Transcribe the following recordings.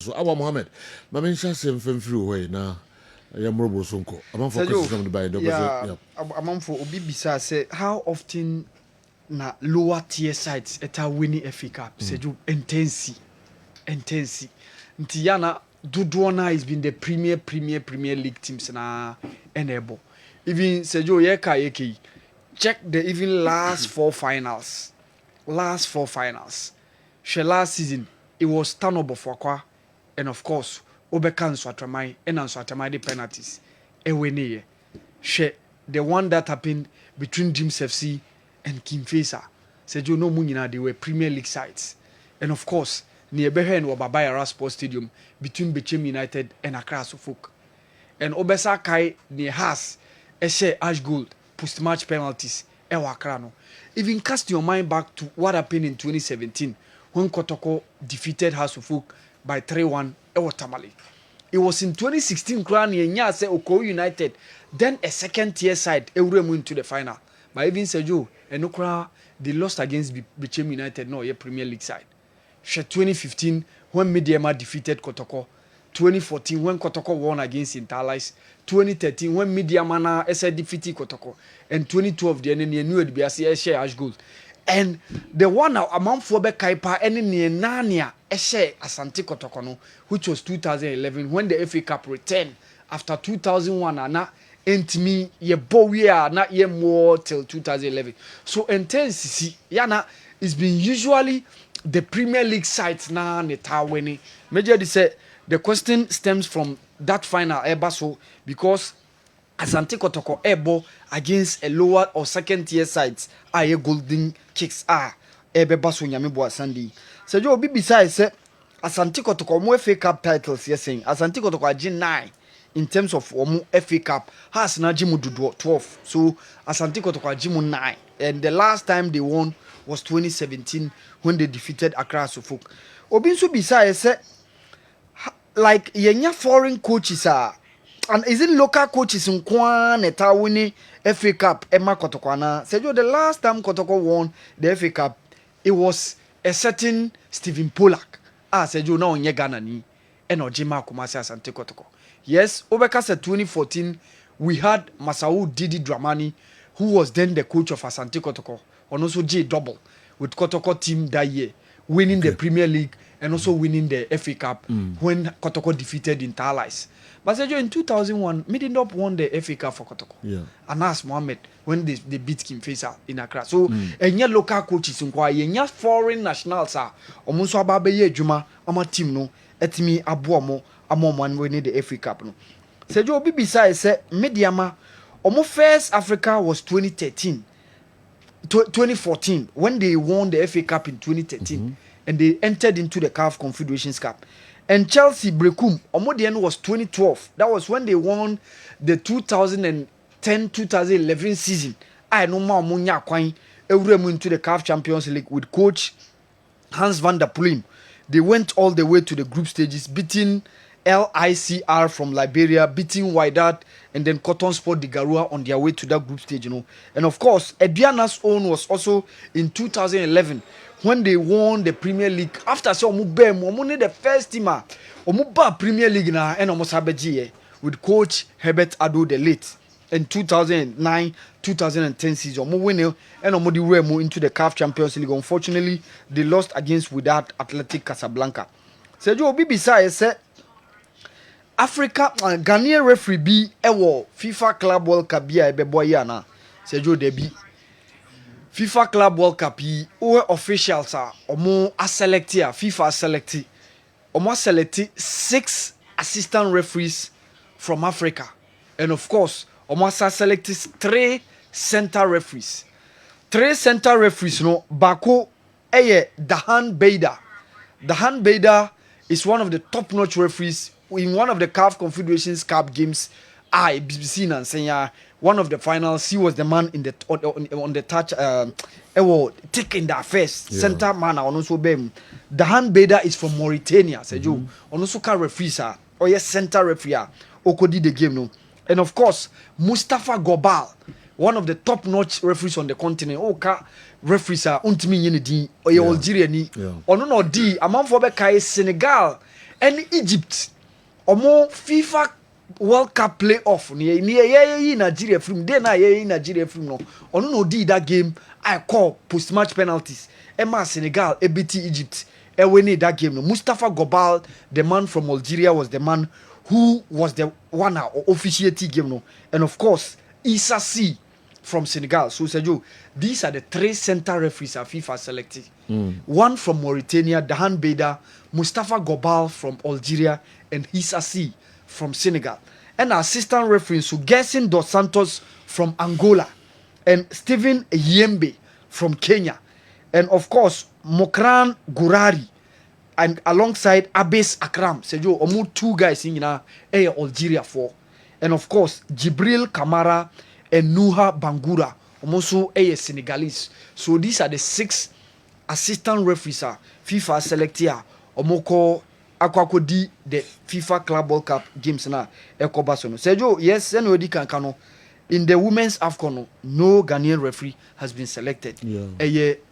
So Awal Mohammed, my mention same free way now. Yamrobo Sonko. I'm for criticism the by yeah. I'm for Obibisa say how often na lower tier sides eta winning FA Cup. Seju intense. Ntiana Dudwana has been the Premier League teams na enable. Even Seju Yeka check the even last four finals. She last season it was Tanobo for Kwa. And of course, Obekan Swatramai and Swatramai the penalties. Eweneye. She the one that happened between Dreams FC and Kim Fesa. Said you know Munina, they were Premier League sides. And of course, near Behen or Babaya Sports Stadium between Bechem United and Accra Suffolk. And Obesa Kai near Has Eshe Ash Gold post match penalties. Ewa Krano. Even cast your mind back to what happened in 2017 when Kotoko defeated Has Suffolk by 3-1 Tamale. It was in 2016 Crown Yenya say Oko United, then a second tier side Euremu into the final. But even Sejo and Okra they lost against Bechem United, no, a Premier League side. 2015 when Mediama defeated Kotoko. 2014 when Kotoko won against Interlice. 2013 when Mediama na defeated Kotoko. And 2012 the enemy knew it be a share Ash Gold. And the one now among Fobe Kaipa any near Nania Eshe Asante Kotokono, which was 2011 when the FA Cup returned after 2001 and na me ye bowie not ye more till 2011. So intensity yana it's been usually the Premier League sides na neta winning. Major say the question stems from that final ebaso because Asante Kotoko ebo against a lower or second tier sides aye golden kicks ebe so nyame bo asandi. Se jo obi beside say Asante Kotoko mo FA Cup titles yes saying Asante Kotoko agi 9 in terms of omo FA Cup has na jimu dudu 12. So Asante Kotoko agi 9 and the last time they won was 2017 when they defeated Accra Suffolk. Obi so beside say like yenya foreign coaches and is it local coaches in Kwan Etawini FA Cup Emma Kotokwana? Said you the last time Kotoko won the FA Cup, it was a certain Stephen Pollack. Said you now in Ghana ni and Ojima Kumasi Asante Kotoko. Yes, Obeka said 2014 we had Masao Didi Dramani, who was then the coach of Asante Kotoko, and also J Double with Kotoko team that year, winning the Premier League and also winning the FA Cup when Kotoko defeated Interlice. But in 2001, Midindop won the FA Cup for Kotoko. Yeah. And Awal Mohammed when they beat Kim Fesa in Accra. So, and your local coaches in Kwa, your foreign nationals are almost about a Juma, on team no, etimi abuomo, amon winning the FA Cup no. Sejo Bibisa said, Mediama, almost first Africa was 2014, when they won the FA Cup in 2013, and they entered into the CAF Confederations Cup. And Chelsea Brekum, Omodian was 2012. That was when they won the 2010-2011 season. I know more Munya Kwai Euremu into the CAF Champions League with coach Hans van der Ploem. They went all the way to the group stages, beating LICR from Liberia, beating Wydad, and then Cotton Sport de Garua on their way to that group stage, you know. And of course, Ediana's own was also in 2011 when they won the Premier League. After so omu the first team omu Premier League na and almost habeji with coach Herbert Ado the late in 2009-2010 season. Omu win and omu di remo into the CAF Champions League. Unfortunately, they lost against Wydad Athletic Casablanca. Sejo obi bisa say Africa Ghanaian referee bi ewo FIFA Club World Cup bi ebebo yana. Sejo debi FIFA Club World Cup or officials are omo selected FIFA selected omo selected 6 assistant referees from Africa, and of course omo selected 3 center referees. 3 center referees no bako eye Dahan Beida is one of the top-notch referees in one of the CAF Confederations Cup games. BBC and saying one of the finals, he was the man in the on the touch taking that first center man on also bem. Dahan Beida is from Mauritania, Sejo. On also can referee or yes center referee okodi the game no. And of course, Mustafa Gobal, one of the top-notch referees on the continent. Oka referees untimi yene din or Algeria ni. Ono no di among for be kai Senegal and Egypt omo FIFA World Cup playoff ni Nigeria from dey na Nigeria from no ono no did that game I call post match penalties Emma Senegal beat Egypt winning that game no Mustafa Gobal the man from Algeria was the man who was the one officiating game no and of course Issa C from Senegal. So Sergio, these are the 3 center referees that FIFA selected. One from Mauritania, Dahan Beda, Mustafa Gobal from Algeria, and Issa C from Senegal. And assistant referees, so Gerson Dos Santos from Angola, and Stephen Yembe from Kenya. And of course, Mokran Gurari, and alongside Abbas Akram. Sergio, omo 2 guys in Algeria for. And of course, Jibril Kamara and Nuha Bangura, also a Senegalese. So these are the 6 assistant referees FIFA select here. Omoko akwakodi the FIFA Club World Cup games na ekobaso no. Sergio, yes, anybody can in the women's AFCON no Ghanaian referee has been selected.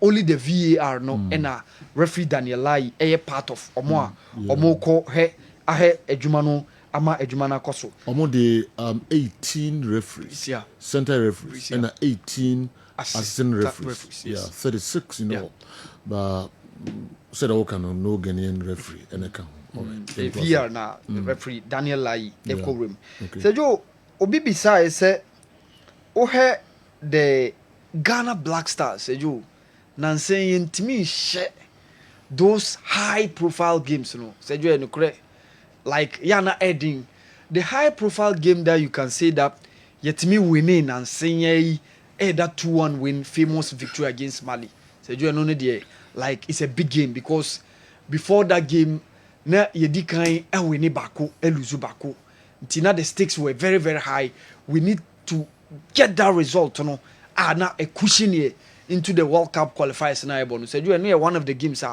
Only the VAR no and referee Daniel Lai part of omoko he ahe ejumano ama ejumana koso. Among the 18 referees, center referees, and 18 assistant referees. 36 in all. But said all kind of no Ghanaian referee and account. The VR na referee Daniel Lai echo room. So Joe obi bisa say ohe the Ghana Black Stars say Joe nan saying to me share those high profile games no. Say Joe no correct. Like Yana Edding, the high profile game that you can say that yet me winning and saying that 2-1 win, famous victory against Mali. So you know like it's a big game because before that game, na yedi kan win bako, lose bako. Until the stakes were very very high. We need to get that result, you know. Na a cushion here into the World Cup qualifiers na ebonu. So you know one of the games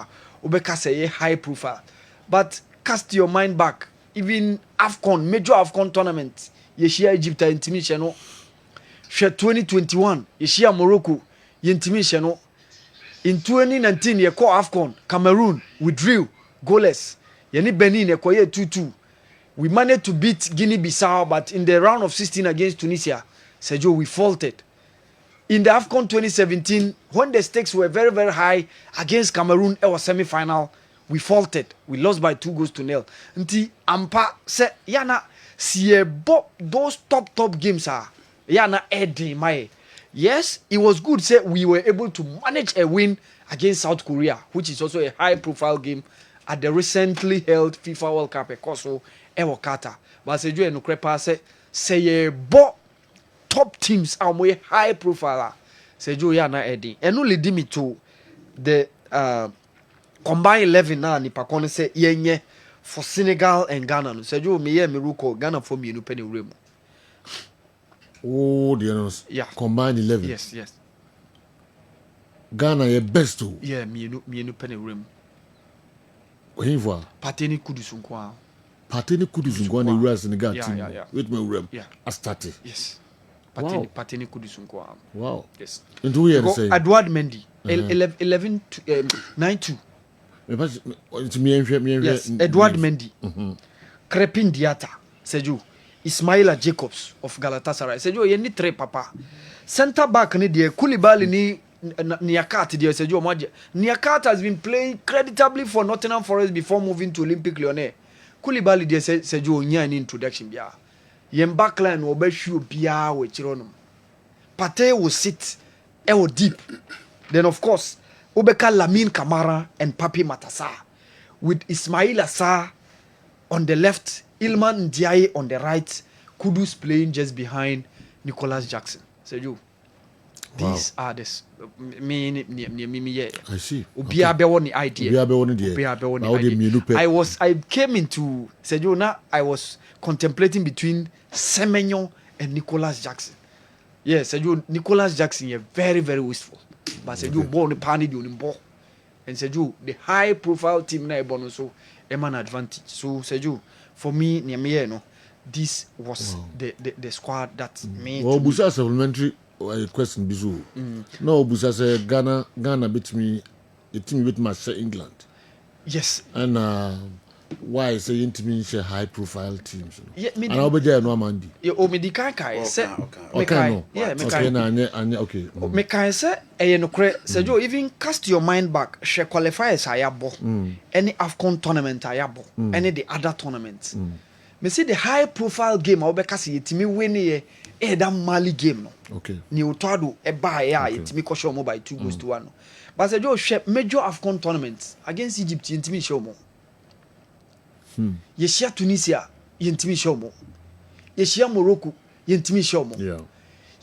obeka say high profile, but cast your mind back. Even AFCON, major AFCON tournament, Yeshia Egypt intimidation no. 2021, Yeshia Morocco, intimidation no. In 2019, ye call AFCON, Cameroon withdrew goalless. Yeni Benin ye call 2-2. We managed to beat Guinea-Bissau, but in the round of 16 against Tunisia, Sergio, we faltered. In the AFCON 2017, when the stakes were very very high against Cameroon, it was semi-final. We faltered. We lost by 2-0. Nti ampa se yana siye bo those top games yana edi my. Yes, it was good. Say we were able to manage a win against South Korea, which is also a high profile game at the recently held FIFA World Cup Ekoso Ewokata. But say you no crepa say bo top teams are more high profile. Say you yana edi. And only lead me to the combined 11 na nipa kono say yenye for Senegal and Ghana no say you me ye me ruko Ghana for me no penny rem. Oh, the combined 11. Yes. Ghana ye best too. Yeah, me no penny rem. When you Pateni kudusunkwa. Pateni kudusunkwa na ura Senegal team. Yeah. With me rem. Yeah. I started. Yes. Pateni kudusunkwa. Wow. Yes. And who you say? Edward Mendy. 11 to 9-2. Yes, Edward Mendy. Crepin Diata, Seju. Ismaila Jacobs of Galatasaray. Seju, you need 3 papa. Center back ni die Koulibaly ni Niakate die Seju Omaje. Niakate has been playing creditably for Nottingham Forest before moving to Olympique Lyonnais. Koulibaly die Seju onya ni introduction bia. Yem backline wo be hwe bia we chironom. Partey will sit deep. Then of course Obeka Lamine Kamara and Papi Matassa with Ismail Assar on the left, Ilman Ndiaye on the right, Kudus playing just behind Nicholas Jackson. So you, these are this me. I see. Idea. I came into Seju I was contemplating between Semenyo and Nicholas Jackson. Yes, Seju Nicholas Jackson is very very wasteful. But said you born the panic you ball and said you the high profile team na ebon so an advantage. So said you for me no this was the squad that made. Well, Busa supplementary question bizu. No, Busa say Ghana beat me. The team beat my England. Yes. And why say intimi share high profile teams yeah me and obede no amandi yeah o me di kai say okay no yeah me okay na anya okay me kai say eye no kre say you even cast your mind back share qualifiers ayabo any AFCON tournament ayabo any the other tournaments me see the high profile game obeka say yetimi win ye that Mali game no okay ni otado e ba ya yetimi ko show mo by 2-1 but say you share major AFCON tournaments against Egypt yetimi show mo yeshia Tunisia yentimi show mo yeshia Morocco yentimi show mo yeah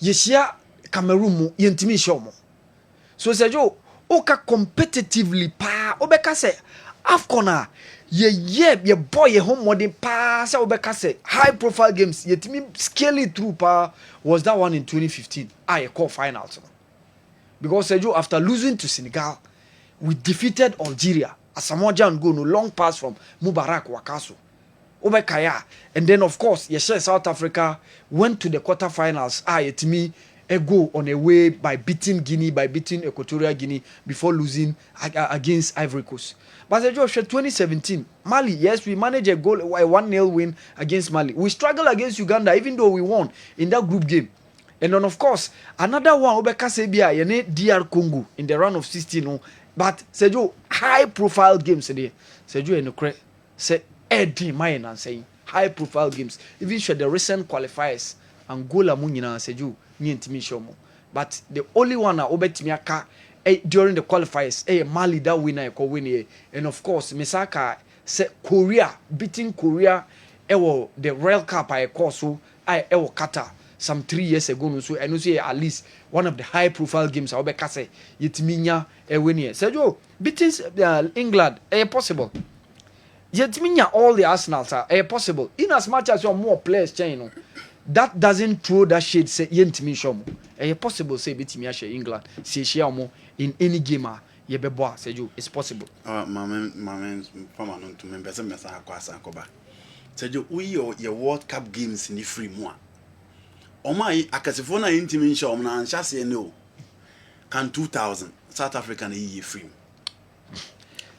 yeshia Cameroon mo yentimi show mo so say jo oka competitively pa obeka say AFCON a ye boy ye home modern pa say obeka say high profile games yetimi scale it through pa was that one in 2015 ye call finals no? Because say jo after losing to Senegal we defeated Algeria. Asamoah Gyan go no long pass from Mubarak Wakaso. Obekaya. And then of course, yes, South Africa went to the quarterfinals. Yetimi a go on a way by beating Guinea, by beating Equatorial Guinea before losing against Ivory Coast. But the Joshua 2017, Mali, yes, we managed a 1-0 win against Mali. We struggled against Uganda, even though we won in that group game. And then of course, another one Obeka Sebia, yene DR Congo in the round of 16. No, but Sejo high profile games today. Sejo and Okre say Eddie mine and saying high profile games. Even show the recent qualifiers Angola Munina Sejo ni intimi show mo. But the only one na obetimiaka during the qualifiers Mali that winner ko win. And of course Mesaka say Korea beating Korea the World Cup I call so Qatar some 3 years ago no so I know say at least one of the high profile games obeka say yetiminya win here. Sergio beating England possible. Yetiminya all the Arsenals are possible. In as much as you more players change, you know, that doesn't throw that shade say yentimi show mo. Possible say beatimia share England say share mo in any game ye bebo Sergio it's possible. Mama pama no to member say mesa akwasa akoba. Sergio we your World Cup games ni free mo. Omai akasefo na intimi show mo na anhyase no. Can 2000 South Africa na ye free.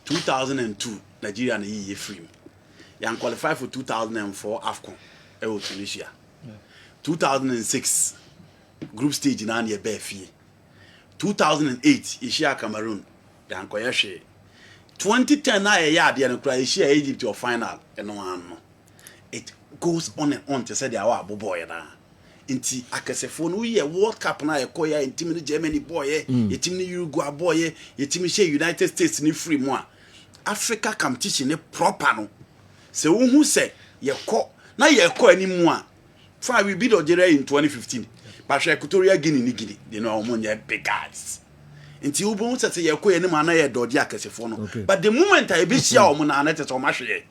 2002 Nigeria na ye free. Yan qualify for 2004 AFCON Tunisia. 2006 group stage na ye be fie. 2008 Asia Cameroon yan koyehwe. 2010 na ye ade no kra Asia Egypt or final eno ano. It goes on and on to say dia wa boboy na. Inti akasefo no ye World Cup na ye koya intimi ni Germany boy yetimi ni Uruguay boy yetimi she United States ni free mo Africa competition ni proper no se wo se ye ko na ye ko animu a fa we beat Algeria in 2015 but Equatorial Guinea ni Guinea they know omonye big guys inti wo bo se ye ko animu na ye dodi akasefo no but the moment I be share omo na na tete o ma hwe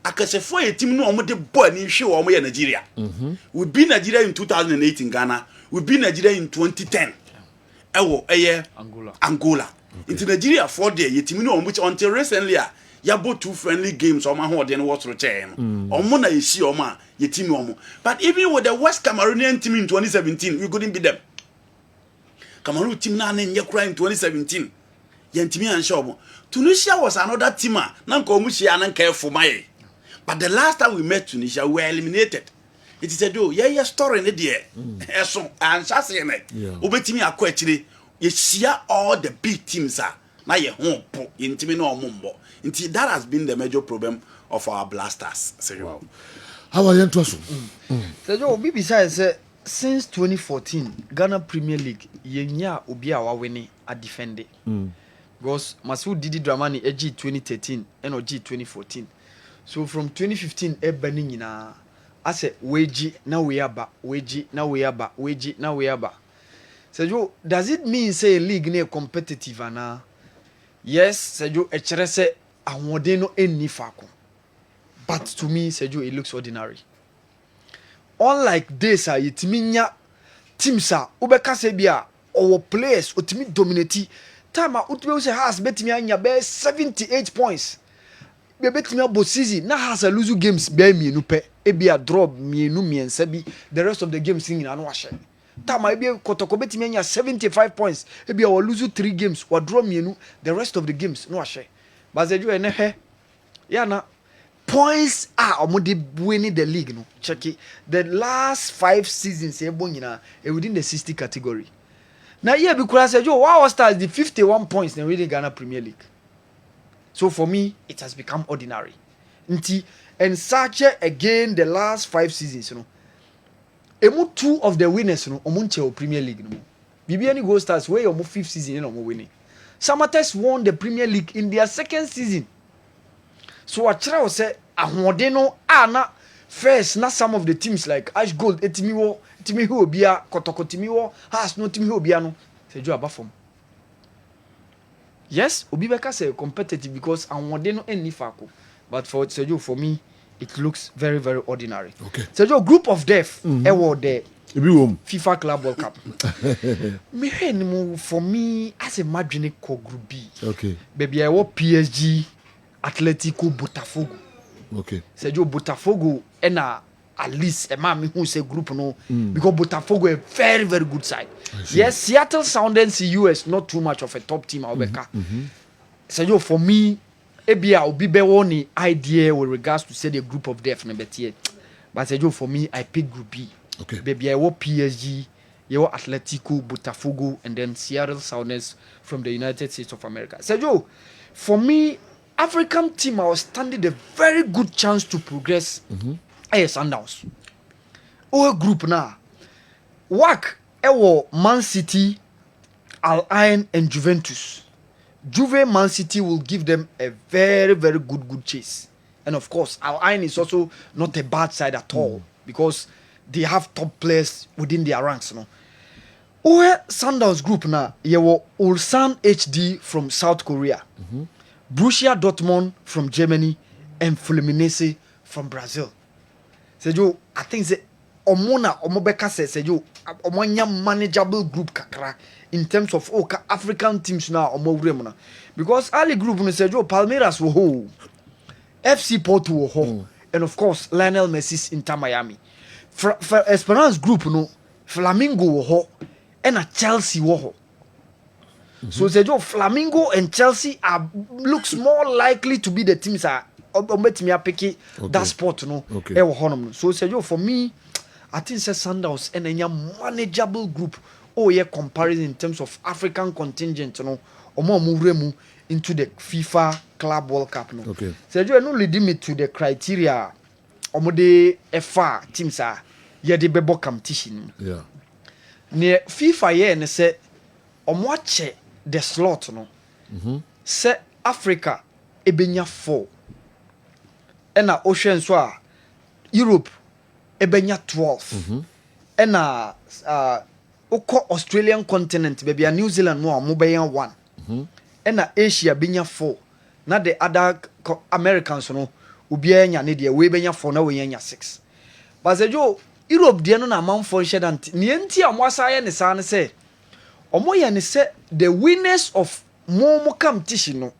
akasefo yetim no omo de ball ni hwe omo ye Nigeria we beat Nigeria in 2008 in Ghana we beat Nigeria in 2010 ewo Angola into Nigeria for there yetim no omo until recently ya bo two friendly games omo ho de no what return omo na yesi omo a yetim omo but even with the West Cameroonian team in 2017 we couldn't beat them Cameroon team na nye kura in 2017 yentimi an show omo Tunisia was another team na nko omo hia na nka mai. But the last time we met Tunisia, we were eliminated. It is a do. Yeah, story in the dear. So, and Sassy, Obetimi Aquachiri, you see all the big teams are now your home, intimino mumbo. Until that has been the major problem of our blasters. Wow. How are you to us? So, besides, since 2014, Ghana Premier League, Yenya Ubia Wawini are defending. Because Masoud Didi Dramani, G 2013, and G 2014. So from 2015 burning na I said wage now we are back wage now we are back wage now we are back. So does it mean say league ne competitive ana? Yes, Sejo echere say awode no eni fako. But to me Sejo it looks ordinary. Unlike this yetimi nya teams obeka se bia our players otimi dominate time utbe say has betimi anya be 78 points. Betimi abo season na has a lose games be mienu pe e bia drop mienu miensa bi the rest of the games in na no ahye tama e bia kotoko betimi anya 75 points e bia we lose 3 games we draw mienu the rest of the games no ahye bazeju ene he ya na points are winning the league. No, check it. The last 5 seasons, within the 60 category. Now, here because I said, Wow Stars the 51 points in the Ghana Premier League. So for me, it has become ordinary. And such again the last 5 seasons, emu 2 of the winners, omunche Premier League. BBN Gold Stars where your 5th season, winning. Samatex won the Premier League in their 2nd season. So I try to say, Ahmodeno na first, not some of the teams like Ash Gold, Etimiwo, Timiho Bia, Kotoko Timiwo, has no Timiho Biano. Say you are from. Yes, Obibeka say competitive because Ahmodeno any fako. But for Sergio, for me, it looks very, very ordinary. Okay. Sergio, group of death, the FIFA Club World Cup. For me, as a Madrid group B. Okay. Baby, I want PSG, Atletico, Botafogo. Okay. Sergio, Botafogo, and at least a man who say group no, because Botafogo a very, very good side. Yes, Seattle Sounders US not too much of a top team. Sergio, for me. Ebia obi be woni idea with regards to say the group of death number tier. But for me, I pick group B. Okay. Baby, I want PSG, you want Atletico, Botafogo, and then Seattle Sounders from the United States of America. Sergio, for me, African team I was standing a very good chance to progress. Sundowns. Our group now. WAC, Man City, Al Ain, and Juventus. Juve Man City will give them a very, very good chase. And of course, Al Ain is also not a bad side at all because they have top players within their ranks. Our Sundowns group now, you have Ulsan HD from South Korea, Borussia Dortmund from Germany, and Fluminense from Brazil. Sergio, I think the Omobeka says, Sergio, Omonya manageable group kakra. In terms of African teams now, because early group Sergio Palmeiras will hold, FC Porto will hold, and of course Lionel Messi's Inter Miami. For Esperance group Flamengo will hold, and a Chelsea will hold. So Sergio Flamengo and Chelsea looks more likely to be the teams that that spot So Sergio, for me, I think Sundowns and a manageable group. Comparison in terms of African contingent, move into the FIFA Club World Cup. Okay. So you no leading me to the criteria. The FA teams are the bebo competition. Yeah. Near FIFA and say watch the slot Say Africa ebenya 4. And Ocean so Europe ebenya 12. And Australian continent, baby, New Zealand more, Mobayan 1. And Asia binya 4. Not the other Americans, Ubianya Nidia, we benya 4, now we 6. But the Joe, Europe, the no amount for Shadant, Nienti, and Wasaya and the San say, Omoyan say the winners of more competition,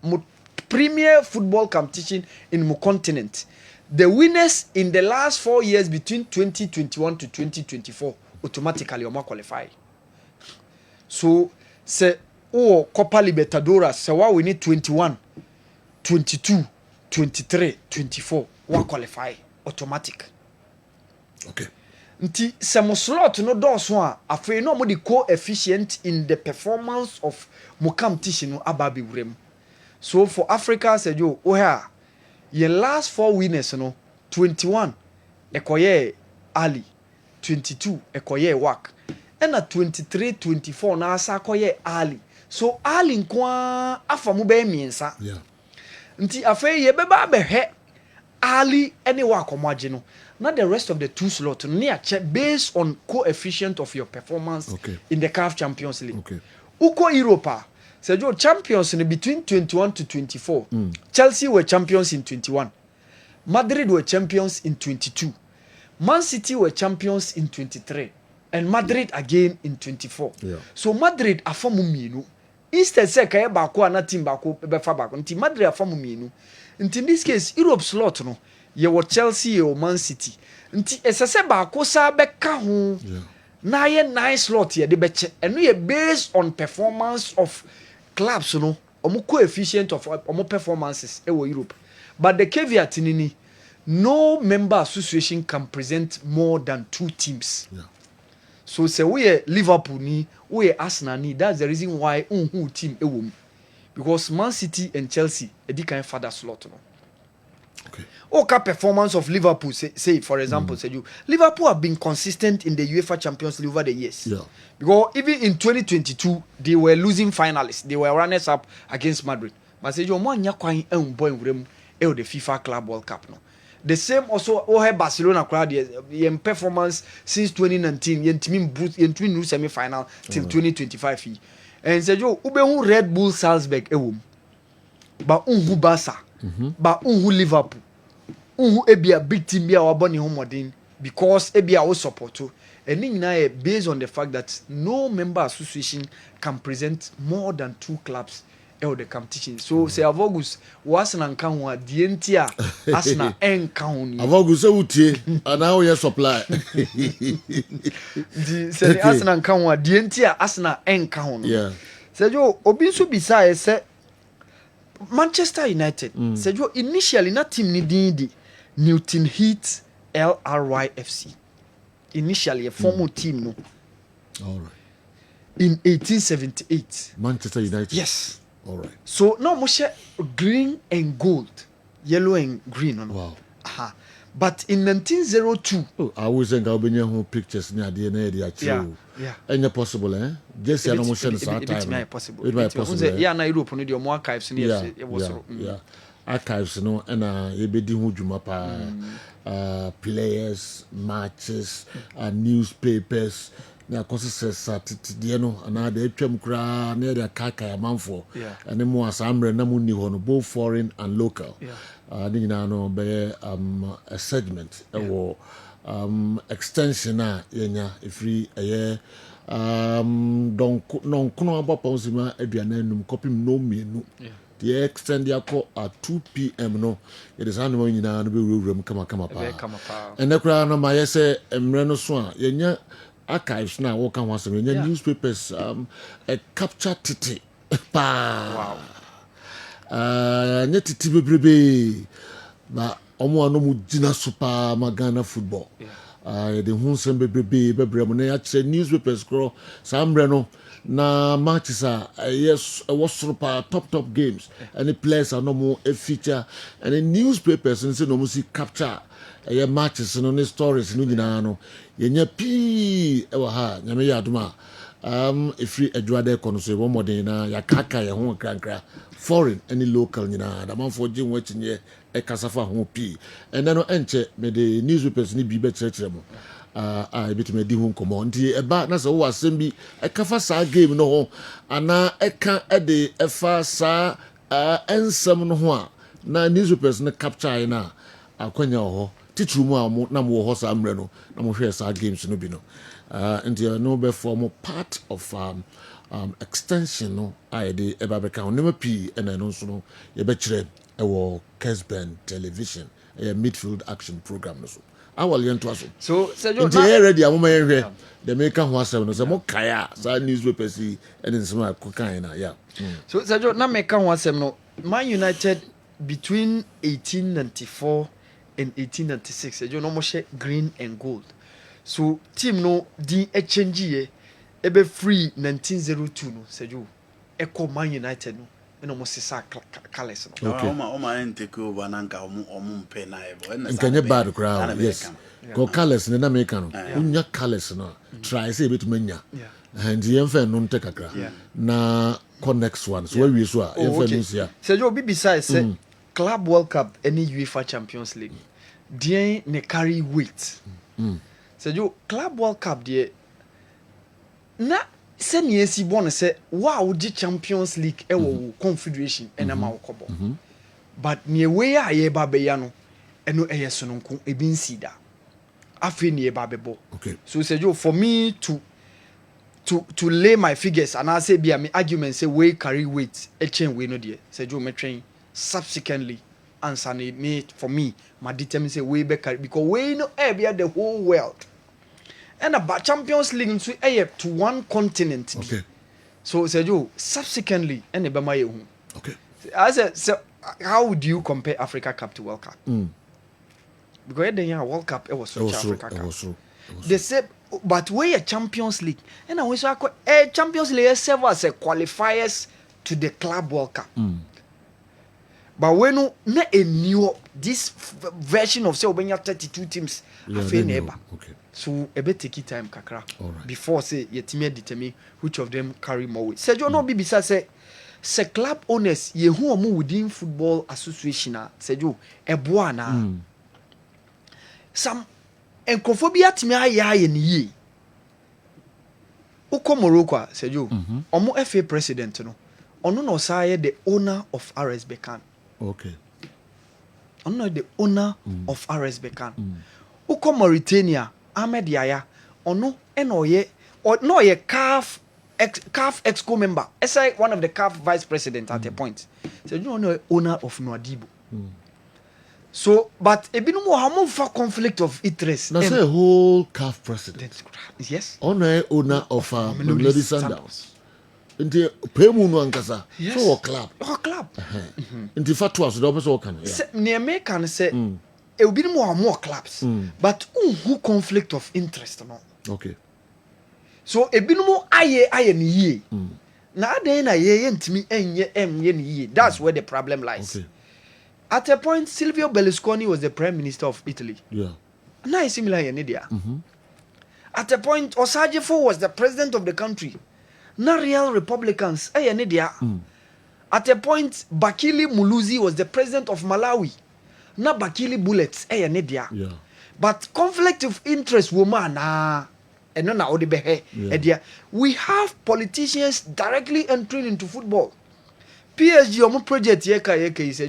premier football competition in more continent. The winners in the last 4 years between 2021 to 2024. Automatically qualify. So say Copa Libertadores say we need 21, 22, 23, 24 we qualify automatic. Okay. Nti se mo slot no dɔɔso a afei no mo de coefficient in the performance of mo competition no ababi wurem. So for Africa say yo your last 4 winners no 21 ekoye Ali 22 ekoye WAC and 23 24 na asa koye Ali. So Ali nkwa afa mo be miensa. Yeah. Nti afei ye beba behwe Ali any WAC omaje no. Not the rest of the 2 slots near check based on coefficient of your performance in the CAF Champions League. Okay. Uko Europa. Sergio champions in between 21 to 24. Chelsea were champions in 21. Madrid were champions in 22. Man City were champions in 23. And Madrid again in 24. Yeah. So Madrid afamu mienu. Instead say kaya bako ana team bako befa bako. Nti Madrid afamu mienu. Nti in this case Europe slot no. Ye were Chelsea ye Man City. Nti esese bako sa beka ho. Yeah. Na ye nice slot ye de beche. Eno ye based on performance of clubs no. Omo coefficient of omo performances e wo Europe. But the caveat ni no member association can present more than 2 teams. Yeah. So say we are Liverpool ni, we are Arsenal ni. That's the reason why who team ewom. Because Man City and Chelsea edi kan father slot no. Okay. Okay, performance of Liverpool say for example, say you Liverpool have been consistent in the UEFA Champions League over the years. Yeah. Because even in 2022 they were losing finalists. They were runners up against Madrid. But say you man nya kwan boy wrem the FIFA Club World Cup no. The same also Barcelona crowd the performance since 2019 yentimi boost yentimi semi final till 2025. And say you ube Red Bull Salzburg ewom. Ba unhu Barca. Ba unhu Liverpool. Unhu ebia big team bia waboni homodin because ebia wo support. And nyina based on the fact that no member association can present more than 2 clubs the competition. So say Avogus was an encounter dientia asna encounter. Avogus utie and now you supply. The say asna encounter dientia asna encounter. Yeah. Say yo obinso bisa say Manchester United. Say yo initially na team ni di Newton Heath LRYFC. Initially a former team no. All right. In 1878. Manchester United. Yes. All right. So now mo share green and gold, yellow and green. No? Wow. Aha. But in 1902. Oh, I was saying I'll be near pictures near the end. Yeah. Any possible, eh? Just no motion is our time. It possible. It might possible. Yeah, na Europe no the more archives ni yeah. Archives no and ebedi hu dwuma pa players, matches, newspapers. Na consist the no and the atwam kra na the kaka amanfo and mo asambre na mu ni ho no both foreign and local. Ni na no be a segment extension na yenya free don kono abaponsima aduana num kopim no mienu. The extend yako at 2 p.m. no it is animal nyina no be room kama pa and the kra no ma say emre no so a yenya archives now what can was newspapers a capture titi pa titi bebrebe na omo no mu gina super magana football the hunsem bebrebe na ya chere newspapers crow sambre no na matches yes was super top games and the players are no more a feature and the newspapers and say no more see capture matches no stories no nyina no yenya pi ewa ha nyame ya aduma efri adwade kono so wo modern na yakaka ye ho krankra foreign any local nyina da man for gin wachinye e kasafa ho pi and no enche me the newspapers ni bi be kire mo bit me di ho komo nti e ba na so wo asem bi e kafa sa game no ho ana e ka e de e fa sa ensem no ho a na newspapers na capture na akwanya ho titru mu a na mo ho sa amre no na mo hwe sa games no bi no and no be form part of extension no de eba be ka no pi and no so no ye be kire e wo Kessben television midfield action program no so awal ye nto aso so Sergio na ready amoma ye hwe the make ho asem no so mo kaya sa newspaper si and nsema kokan na so Sergio na make ho asem no Man United between 1894 and 1896 Sergio no mo share green and gold. So team no di change ye ebe free 1902 no Sergio echo Man United no eno mo sisa colors no. Okay. Oma take over na nka omo mpe na ebo. Nkanye bad crowd. Yes. Go colors na make no. Unya colors no. Try say betumanya. And yemfa no nte kakra. Na next one. So we so yemfa no sia. Sergio bi beside say Club World Cup any UEFA Champions League. Dien ne carry weight. Sergio Club World Cup de na se ne esi bon se wow di Champions League e wo Confederation e na ma wo kobo. But ne we a ye ba be ya no eno e yeso no nko e bi nsida. Afi ne ba be bo. Okay. So Sergio for me to lay my figures and I say be my argument say we carry weight e chain we no de. Sergio me train subsequently answer me for me my determine say we be carry because we know area the whole world. And about Champions League so to one continent. Okay. So Sergio subsequently and be my okay. I said so how would you compare Africa Cup to World Cup? because then World Cup it was South Africa. It was true. They said, but we a Champions League, and I was a Champions League serve as a qualifiers to the Club World Cup. But when not a new this version of say obenya 32 teams neighbor. Okay. So a bit take time kakra right. before say yetime determine which of them carry more weight. Sergio no bibisa say club owners ye who omo within football association Sergio eboa na some enkophobia timi aye ne yi. Uko Morocco Sergio omo FA president no ono no say the owner of RS Berkane. Okay. I'm not the owner of RS Berkane. Uko Mauritania, Ahmed Yaya, ono enoye or no ye CAF Exco member. SI one of the CAF vice president at a point. So you know owner of Nouadhibou. So, but a bit more how for conflict of interest. That's a whole CAF president. Yes. Owner of Mamelodi Sundowns. Nti pemu no ankasa so club nti fatwa so do so kan ne me kan say e obi more clubs but who conflict of interest no. Okay. So e binu aye ni yie na adan na ye ntimi enye ni yie. That's where the problem lies. Okay. At a point Silvio Berlusconi was the prime minister of Italy. Yeah. Na is similar in India. At a point Osajefo was the president of the country. Na real Republicans, At a point, Bakili Muluzi was the president of Malawi. Na Bakili Bullets, Yeah. But conflict of interest, woman, we have politicians directly entering into football. PSG, omo project yeka is a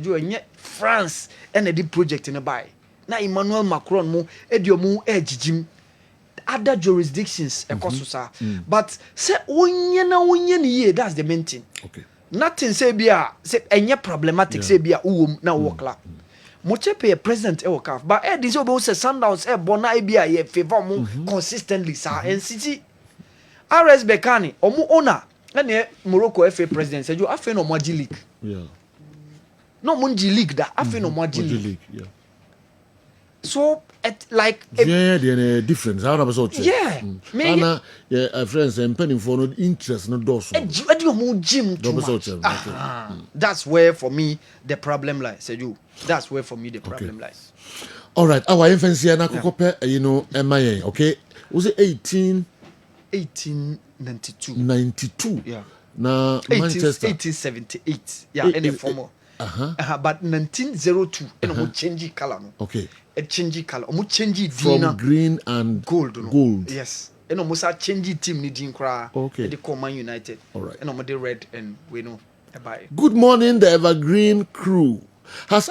France and the project in a buy. Na Emmanuel Macron mo ediomu ejijim. Other jurisdictions but say onye ni that's the main thing. Okay. Nothing say bia say enye problematic say bia uwom na wo club. Mochepe president e wo CAF but this obo say Sundowns e bona e bia ye favor mo consistently sa NCT RS Berkane omo owner na Morocco FA president say you afa no Moji League. Yeah. No Moji League da afa no Moji League. Yeah. So like the difference. How about so? Yeah. Anna, friends and penny for no interest, no doors. That's where for me the problem lies. That's where for me the problem lies. All right. Our infancy and MIA. Okay. Was it 1892? 92. Yeah. Now Manchester. 1878. Yeah. Any formal. But 1902. And change color. Okay. A change color. Change from green and gold. Gold. Yes. And almost a change team needing cry. Okay. They call Man United. All right. And almost red and we know. Bye. Good morning, the Evergreen crew. Has